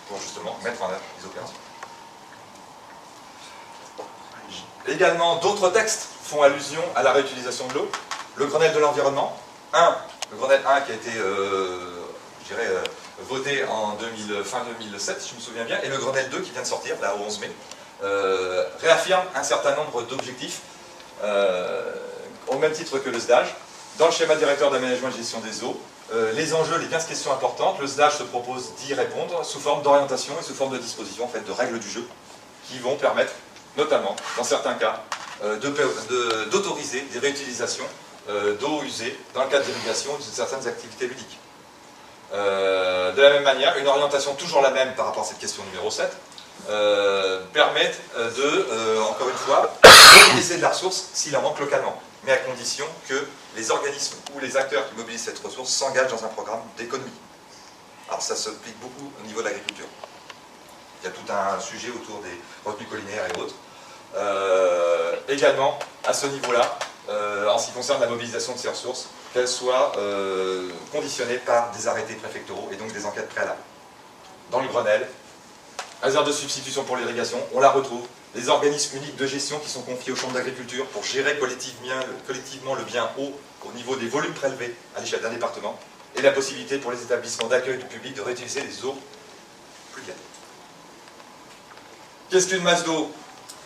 pour justement mettre en œuvre les opérations. Également, d'autres textes font allusion à la réutilisation de l'eau. Le Grenelle de l'environnement, le Grenelle 1 qui a été voté en fin 2007, si je me souviens bien, et le Grenelle 2 qui vient de sortir, là au 11 mai, réaffirme un certain nombre d'objectifs au même titre que le SDAGE. Dans le schéma directeur d'aménagement et de gestion des eaux, les enjeux, les 15 questions importantes, le SDAGE se propose d'y répondre sous forme d'orientation et sous forme de disposition, en fait, de règles du jeu, qui vont permettre, notamment, dans certains cas, d'autoriser des réutilisations d'eau usée dans le cadre d'irrigation ou de certaines activités ludiques. De la même manière, une orientation toujours la même par rapport à cette question numéro 7, permettent encore une fois, mobiliser de la ressource s'il en manque localement, mais à condition que les organismes ou les acteurs qui mobilisent cette ressource s'engagent dans un programme d'économie. Alors ça s'applique beaucoup au niveau de l'agriculture. Il y a tout un sujet autour des retenues collinaires et autres. Également, à ce niveau-là, en ce qui concerne la mobilisation de ces ressources, qu'elles soient conditionnées par des arrêtés préfectoraux et donc des enquêtes préalables. Dans le Grenelle, réserve de substitution pour l'irrigation, on la retrouve. Les organismes uniques de gestion qui sont confiés aux chambres d'agriculture pour gérer collectivement le bien eau au niveau des volumes prélevés à l'échelle d'un département, et la possibilité pour les établissements d'accueil du public de réutiliser les eaux pluviales. Qu'est-ce qu'une masse d'eau?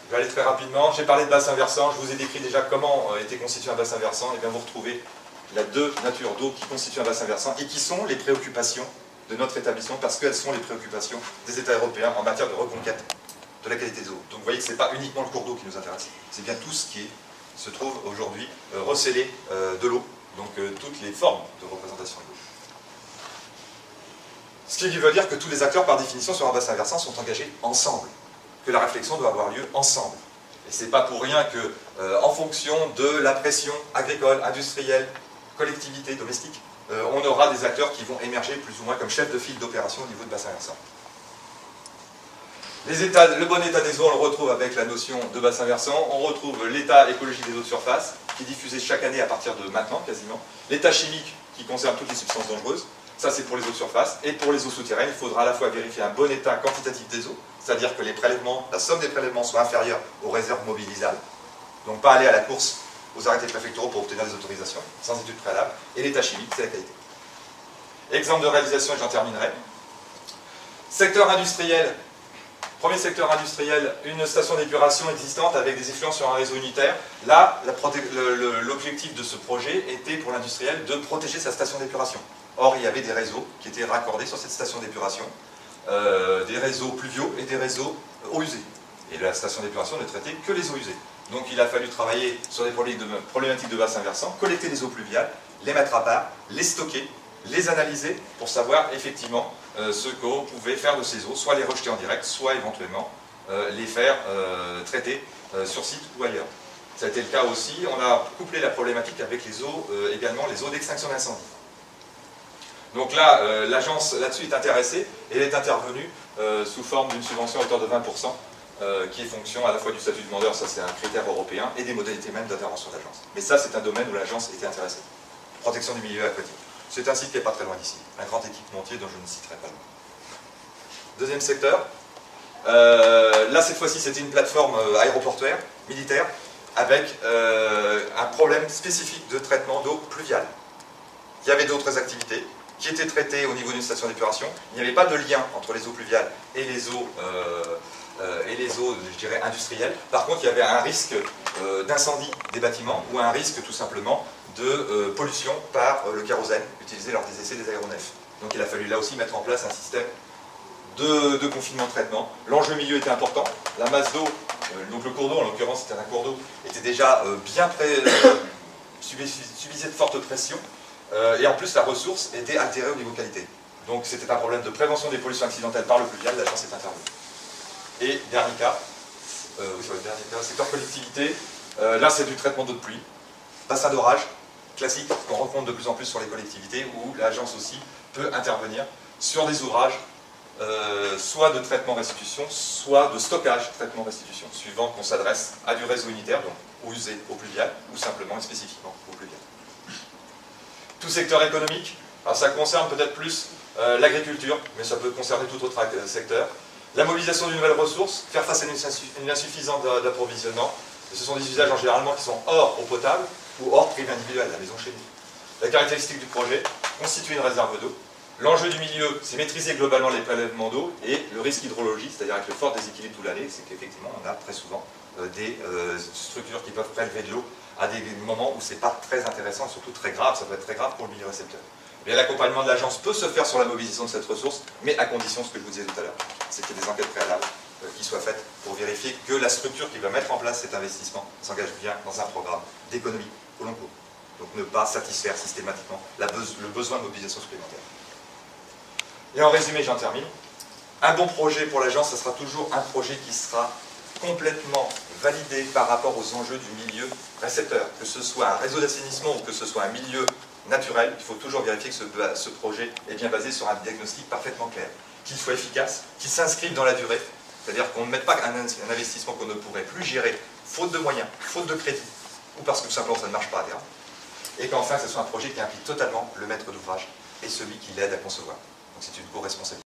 Je vais aller très rapidement. J'ai parlé de bassin versant, je vous ai décrit déjà comment était constitué un bassin versant, et bien vous retrouvez la deux natures d'eau qui constituent un bassin versant et qui sont les préoccupations de notre établissement parce qu'elles sont les préoccupations des États européens en matière de reconquête de la qualité des eaux. Donc vous voyez que ce n'est pas uniquement le cours d'eau qui nous intéresse, c'est bien tout ce qui se trouve aujourd'hui recélé de l'eau, donc toutes les formes de représentation de l'eau. Ce qui veut dire que tous les acteurs, par définition, sur un bassin versant sont engagés ensemble, que la réflexion doit avoir lieu ensemble. Et ce n'est pas pour rien que, en fonction de la pression agricole, industrielle, collectivité, domestique, on aura des acteurs qui vont émerger plus ou moins comme chefs de file d'opération au niveau de bassin versant. Le bon état des eaux, on le retrouve avec la notion de bassin versant. On retrouve l'état écologique des eaux de surface, qui est diffusé chaque année à partir de maintenant, quasiment. L'état chimique, qui concerne toutes les substances dangereuses. Ça, c'est pour les eaux de surface. Et pour les eaux souterraines, il faudra à la fois vérifier un bon état quantitatif des eaux, c'est-à-dire que les prélèvements, la somme des prélèvements soit inférieure aux réserves mobilisables. Donc pas aller à la course aux arrêtés préfectoraux pour obtenir des autorisations, sans étude préalable. Et l'état chimique, c'est la qualité. Exemple de réalisation, et j'en terminerai. Secteur industriel. Premier secteur industriel, une station d'épuration existante avec des effluents sur un réseau unitaire. Là, l'objectif de ce projet était pour l'industriel de protéger sa station d'épuration. Or, il y avait des réseaux qui étaient raccordés sur cette station d'épuration, des réseaux pluviaux et des réseaux eaux usées. Et la station d'épuration ne traitait que les eaux usées. Donc il a fallu travailler sur des problématiques de bassin versant, collecter les eaux pluviales, les mettre à part, les stocker, les analyser pour savoir effectivement ce qu'on pouvait faire de ces eaux, soit les rejeter en direct, soit éventuellement les faire traiter sur site ou ailleurs. Ça a été le cas aussi, on a couplé la problématique avec les eaux, également les eaux d'extinction d'incendie. Donc là, l'agence là-dessus est intéressée et elle est intervenue sous forme d'une subvention à hauteur de 20%, qui est fonction à la fois du statut de demandeur, ça c'est un critère européen, et des modalités même d'intervention de l'agence. Mais ça, c'est un domaine où l'agence était intéressée. Protection du milieu aquatique. C'est un site qui n'est pas très loin d'ici, un grand équipementier dont je ne citerai pas le nom. Deuxième secteur, là cette fois-ci c'était une plateforme aéroportuaire, militaire, avec un problème spécifique de traitement d'eau pluviale. Il y avait d'autres activités qui étaient traitées au niveau d'une station d'épuration. Il n'y avait pas de lien entre les eaux pluviales et les eaux, je dirais, industrielles. Par contre, il y avait un risque d'incendie des bâtiments ou un risque tout simplement de pollution par le kérosène utilisé lors des essais des aéronefs. Donc il a fallu là aussi mettre en place un système de confinement de traitement. L'enjeu milieu était important. La masse d'eau, donc le cours d'eau, en l'occurrence c'était un cours d'eau, était déjà bien subissait de fortes pressions. Et en plus la ressource était altérée au niveau qualité. Donc c'était un problème de prévention des pollutions accidentelles par le pluvial, l'agence est intervenue. Et dernier cas, secteur collectivité, là c'est du traitement d'eau de pluie, bassin d'orage, classique, qu'on rencontre de plus en plus sur les collectivités, où l'agence aussi peut intervenir sur des ouvrages, soit de traitement-restitution, soit de stockage, traitement-restitution, suivant qu'on s'adresse à du réseau unitaire, donc eau usée, eau pluviale, ou simplement et spécifiquement eau pluviale. Tout secteur économique, alors ça concerne peut-être plus l'agriculture, mais ça peut concerner tout autre secteur, la mobilisation d'une nouvelle ressource, faire face à une insuffisance d'approvisionnement. Ce sont des usages en généralement qui sont hors eau potable ou hors privé individuel, la maison chez nous. La caractéristique du projet, constituer une réserve d'eau. L'enjeu du milieu, c'est maîtriser globalement les prélèvements d'eau et le risque hydrologique, c'est-à-dire avec le fort déséquilibre tout l'année, c'est qu'effectivement on a très souvent des structures qui peuvent prélever de l'eau à des moments où c'est pas très intéressant et surtout très grave, ça peut être très grave pour le milieu récepteur. L'accompagnement de l'agence peut se faire sur la mobilisation de cette ressource, mais à condition, ce que je vous disais tout à l'heure, c'est qu'il y ait des enquêtes préalables qui soient faites pour vérifier que la structure qui va mettre en place cet investissement s'engage bien dans un programme d'économie au long cours. Donc ne pas satisfaire systématiquement le besoin de mobilisation supplémentaire. Et en résumé, j'en termine. Un bon projet pour l'agence, ce sera toujours un projet qui sera complètement validé par rapport aux enjeux du milieu récepteur. Que ce soit un réseau d'assainissement ou que ce soit un milieu naturel, il faut toujours vérifier que ce projet est bien basé sur un diagnostic parfaitement clair, qu'il soit efficace, qu'il s'inscrive dans la durée, c'est-à-dire qu'on ne mette pas un investissement qu'on ne pourrait plus gérer, faute de moyens, faute de crédit, ou parce que tout simplement ça ne marche pas à terme, et qu'enfin ce soit un projet qui implique totalement le maître d'ouvrage et celui qui l'aide à concevoir. Donc c'est une co-responsabilité.